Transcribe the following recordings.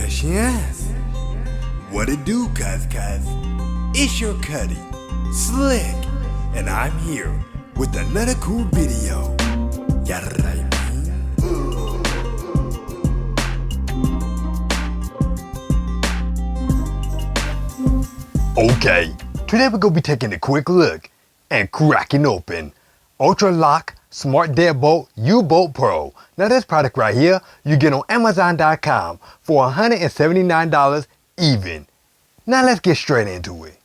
Yes. What it do, cuz? It's your Cuddy, Slick, and I'm here with another cool video. Ya right, man. Okay, today we're gonna be taking a quick look and cracking open Ultra Locq Smart Deadbolt U-Bolt Pro. Now this product right here, you get on Amazon.com for $179 even. Now let's get straight into it.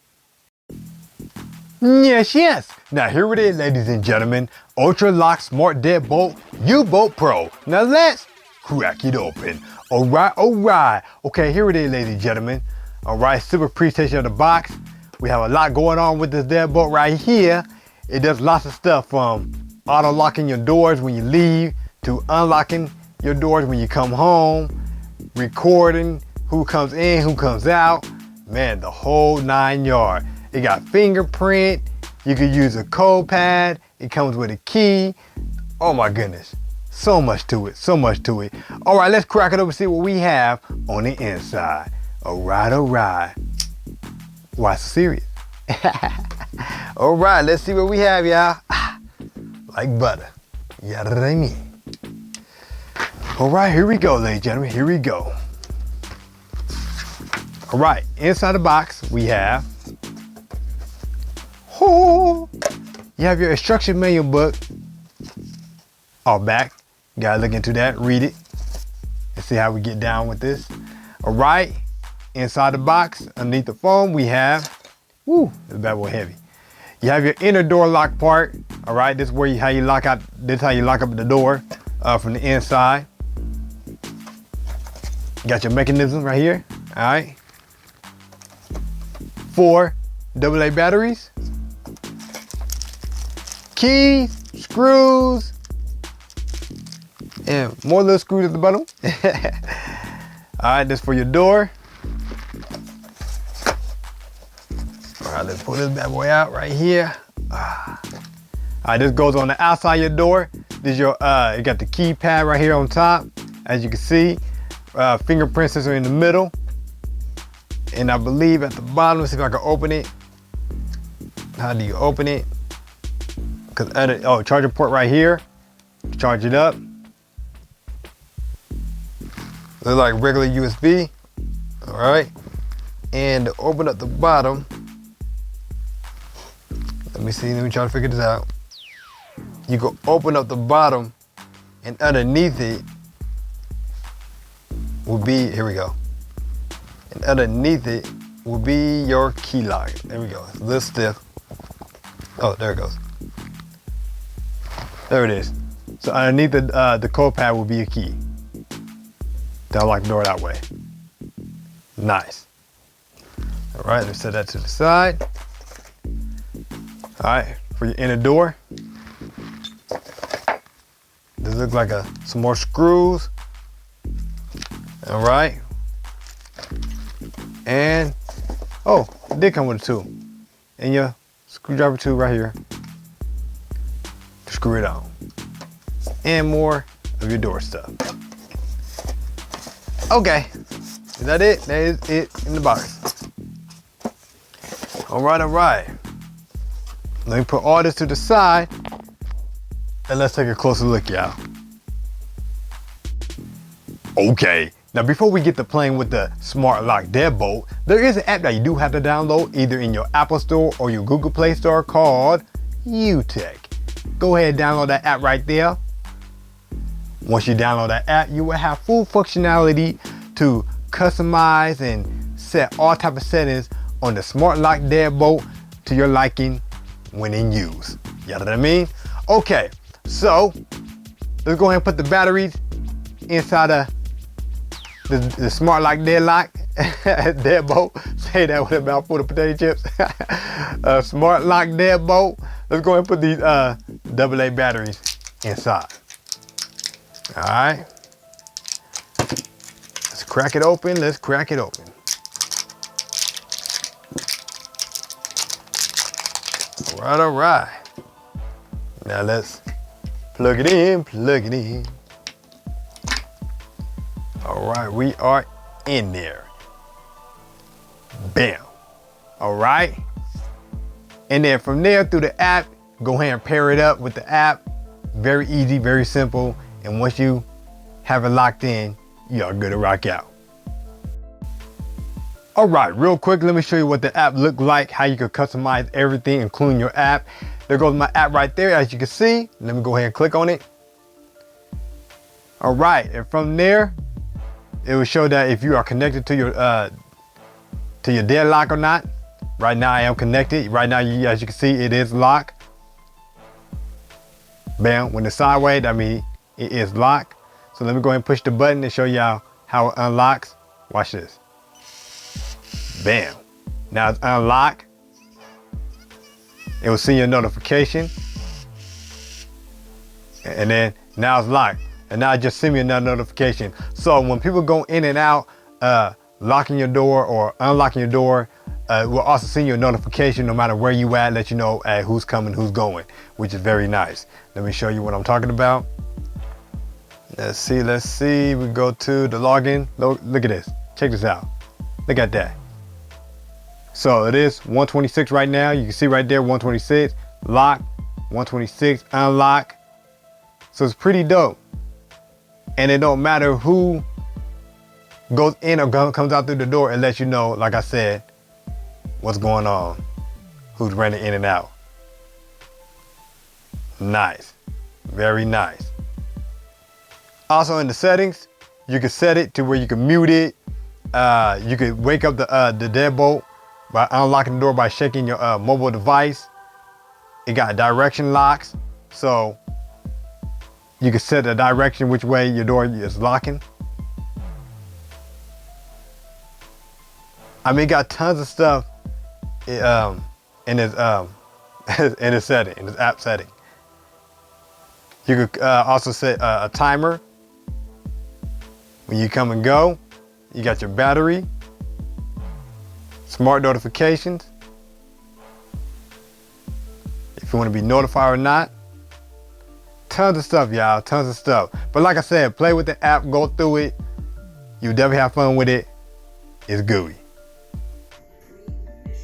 Yes. Now here it is, ladies and gentlemen. Ultra Locq Smart Deadbolt U-Bolt Pro. Now let's crack it open. Alright. Okay, here it is, ladies and gentlemen. Alright, super presentation of the box. We have a lot going on with this deadbolt right here. It does lots of stuff from auto locking your doors when you leave to unlocking your doors when you come home, recording who comes in, who comes out. Man, the whole 9 yards. It got fingerprint. You could use a code pad. It comes with a key. Oh my goodness. So much to it. All right, let's crack it open and see what we have on the inside. All right. Why so serious? All right, let's see what we have, y'all. Like butter. You know what I mean? All right, here we go, ladies and gentlemen. Here we go. All right, inside the box, we have, you have your instruction manual book. All back. You gotta look into that, read it, and see how we get down with this. All right, inside the box, underneath the foam, we have, this bad boy heavy. You have your inner door lock part. All right, this is where how you lock out. This is how you lock up the door from the inside. You got your mechanism right here. All right. 4 AA batteries, keys, screws, and more little screws at the bottom. All right, this for your door. All right, let's pull this bad boy out right here. All right, this goes on the outside of your door. This is your, you got the keypad right here on top. As you can see, fingerprint sensor in the middle. And I believe at the bottom, let's see if I can open it. How do you open it? Charger port right here. Charge it up. Looks like regular USB. All right. And to open up the bottom, let me try to figure this out. You can open up the bottom, and underneath it will be, here we go. And underneath it will be your key lock. There we go. It's a little stiff. Oh, there it goes. There it is. So underneath the code pad will be a key. That'll lock the door that way. Nice. All right, let's set that to the side. All right, for your inner door. This looks like some more screws. All right. And, it did come with a tool. And your screwdriver tool right here to screw it on. And more of your door stuff. Okay, is that it? That is it in the box. All right. Let me put all this to the side and let's take a closer look, y'all. Okay. Now, before we get to playing with the Smart Locq Deadbolt, there is an app that you do have to download either in your Apple Store or your Google Play Store called UTech. Go ahead and download that app right there. Once you download that app, you will have full functionality to customize and set all type of settings on the Smart Locq Deadbolt to your liking when in use. You know what I mean? Okay, so let's go ahead and put the batteries inside of the Smart Locq Deadbolt. Say that with a mouthful of potato chips. Smart Locq Deadbolt. Let's go ahead and put these AA batteries inside. All right. Let's crack it open. All right. Now let's plug it in. All right, we are in there. Bam. All right. And then from there through the app, go ahead and pair it up with the app. Very easy, very simple. And once you have it locked in, you are good to rock out. All right, real quick, let me show you what the app looked like, how you can customize everything, including your app. There goes my app right there, as you can see. Let me go ahead and click on it. All right, and from there, it will show that if you are connected to your Deadlock or not. Right now, I am connected. Right now, as you can see, it is locked. Bam, when it's sideways, that means it is locked. So let me go ahead and push the button and show y'all how it unlocks. Watch this. Bam. Now it's unlocked. It will send you a notification. And then now it's locked. And now it just send me another notification. So when people go in and out, locking your door or unlocking your door, we'll also send you a notification no matter where you at, let you know who's coming, who's going, which is very nice. Let me show you what I'm talking about. Let's see. We go to the login. Look at this. Check this out. Look at that. So it is 126 right now. You can see right there, 126, lock, 126, unlock. So it's pretty dope. And it don't matter who goes in or comes out through the door, it lets you know, like I said, what's going on, who's running in and out. Nice, very nice. Also in the settings, you can set it to where you can mute it. You can wake up the deadbolt by unlocking the door by shaking your mobile device. It got direction locks, so you can set the direction which way your door is locking. I mean, it got tons of stuff in its in its setting, in its app setting. You could also set a timer when you come and go. You got your battery, smart notifications, if you want to be notified or not. Tons of stuff, y'all, tons of stuff. But like I said, play with the app, go through it. You definitely have fun with it. It's gooey.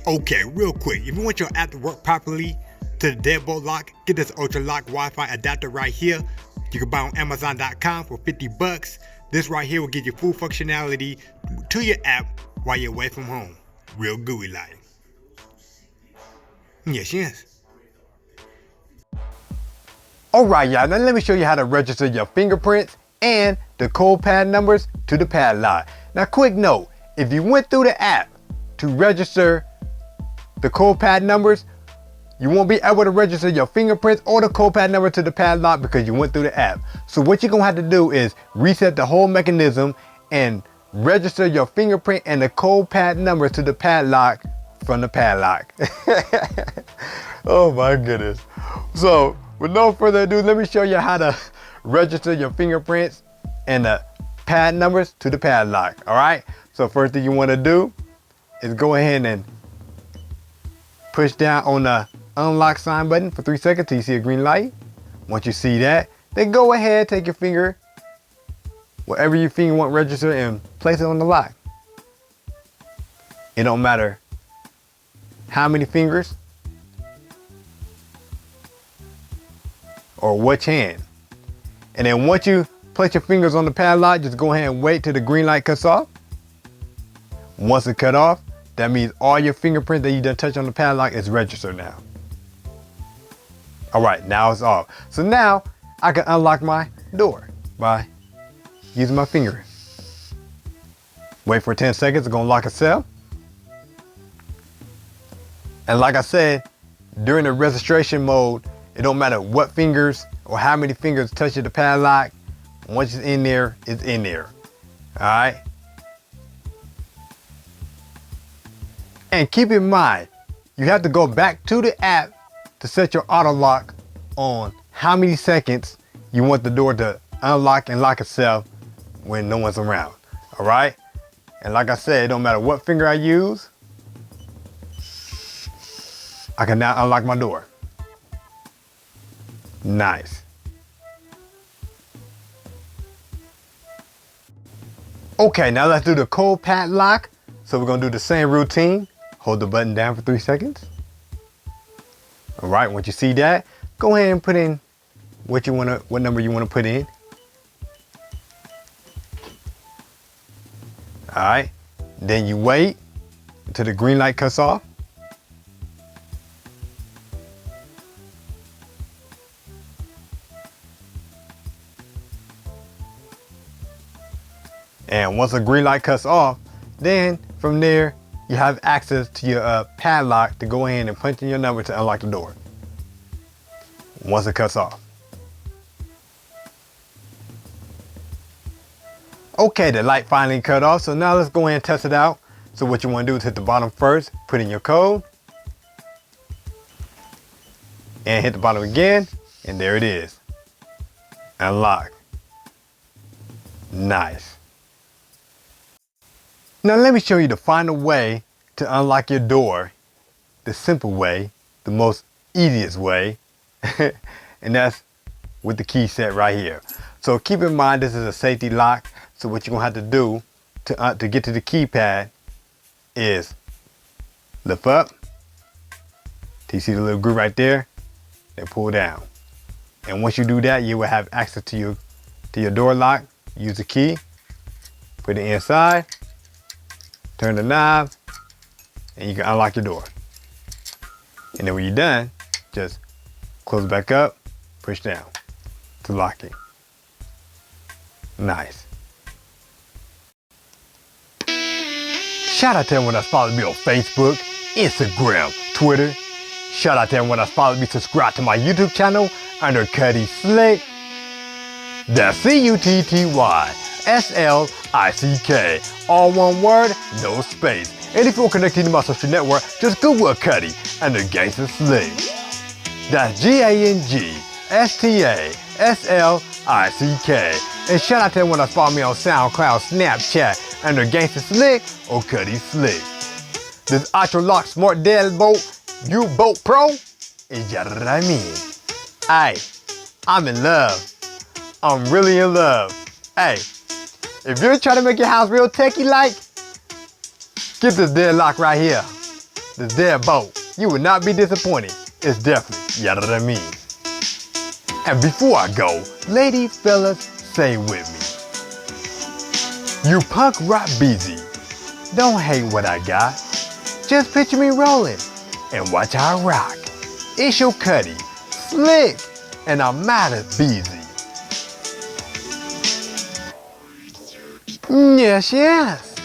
Okay, real quick, if you want your app to work properly to the Deadbolt lock, get this Ultra Lock Wi-Fi adapter right here. You can buy on Amazon.com for 50 bucks. This right here will give you full functionality to your app while you're away from home. Real gooey like. Yes. All right, y'all, now let me show you how to register your fingerprints and the code pad numbers to the padlock. Now, quick note, if you went through the app to register the code pad numbers, you won't be able to register your fingerprints or the code pad number to the padlock because you went through the app. So what you're gonna have to do is reset the whole mechanism and register your fingerprint and the code pad number to the padlock from the padlock. Oh my goodness. So with no further ado, let me show you how to register your fingerprints and the pad numbers to the padlock. All right. So first thing you want to do is go ahead and push down on the unlock sign button for 3 seconds till you see a green light. Once you see that, then go ahead, take your finger, whatever your finger want register, and place it on the lock. It don't matter how many fingers or which hand. And then once you place your fingers on the padlock, just go ahead and wait till the green light cuts off. Once it cut off, that means all your fingerprints that you done touched on the padlock is registered now. All right, now it's off. So now I can unlock my door by using my finger. Wait for 10 seconds, it's gonna lock itself. And like I said, during the registration mode, it don't matter what fingers or how many fingers touch the padlock. Once it's in there, it's in there. All right. And keep in mind, you have to go back to the app to set your auto lock on how many seconds you want the door to unlock and lock itself when no one's around. All right. And like I said, it don't matter what finger I use, I can now unlock my door. Nice. Okay, now let's do the cold padlock. So we're gonna do the same routine. Hold the button down for 3 seconds. All right, once you see that, go ahead and put in what number you wanna put in. All right, then you wait until the green light cuts off. And once the green light cuts off, then from there, you have access to your padlock to go in and punch in your number to unlock the door. Once it cuts off. Okay, the light finally cut off, so now let's go ahead and test it out. So what you want to do is hit the bottom first, put in your code, and hit the bottom again, and there it is. Unlock. Nice. Now let me show you the final way to unlock your door, the simple way, the most easiest way, and that's with the key set right here. So keep in mind this is a safety lock, so what you're gonna have to do to get to the keypad is lift up, till you see the little groove right there, and pull down. And once you do that, you will have access to your door lock. Use the key, put it inside, turn the knob, and you can unlock your door. And then when you're done, just close it back up, push down to lock it. Nice. Shout out to everyone that's followed me on Facebook, Instagram, Twitter. Shout out to everyone that's followed me, subscribe to my YouTube channel under Cuddy Slick. That's CUTTYSLICK. All one word, no space. And if you're connected to my social network, just Google Cuddy under Gangsta Slick. That's GANGSTASLICK. And shout out to everyone that's followed me on SoundCloud, Snapchat under Gangsta Slick or Cuddy Slick. This Locq Smart Deadbolt U-Bolt Pro is what I mean. Aye, I'm in love. I'm really in love. Hey, if you're trying to make your house real techie-like, get this deadlock right here. This deadbolt. You will not be disappointed. It's definitely what I mean. And before I go, ladies, fellas, say with me. You punk rock busy. Don't hate what I got. Just picture me rolling and watch how I rock. It's your Cuddy, Slick, and I'm mighty busy. Yes, yes.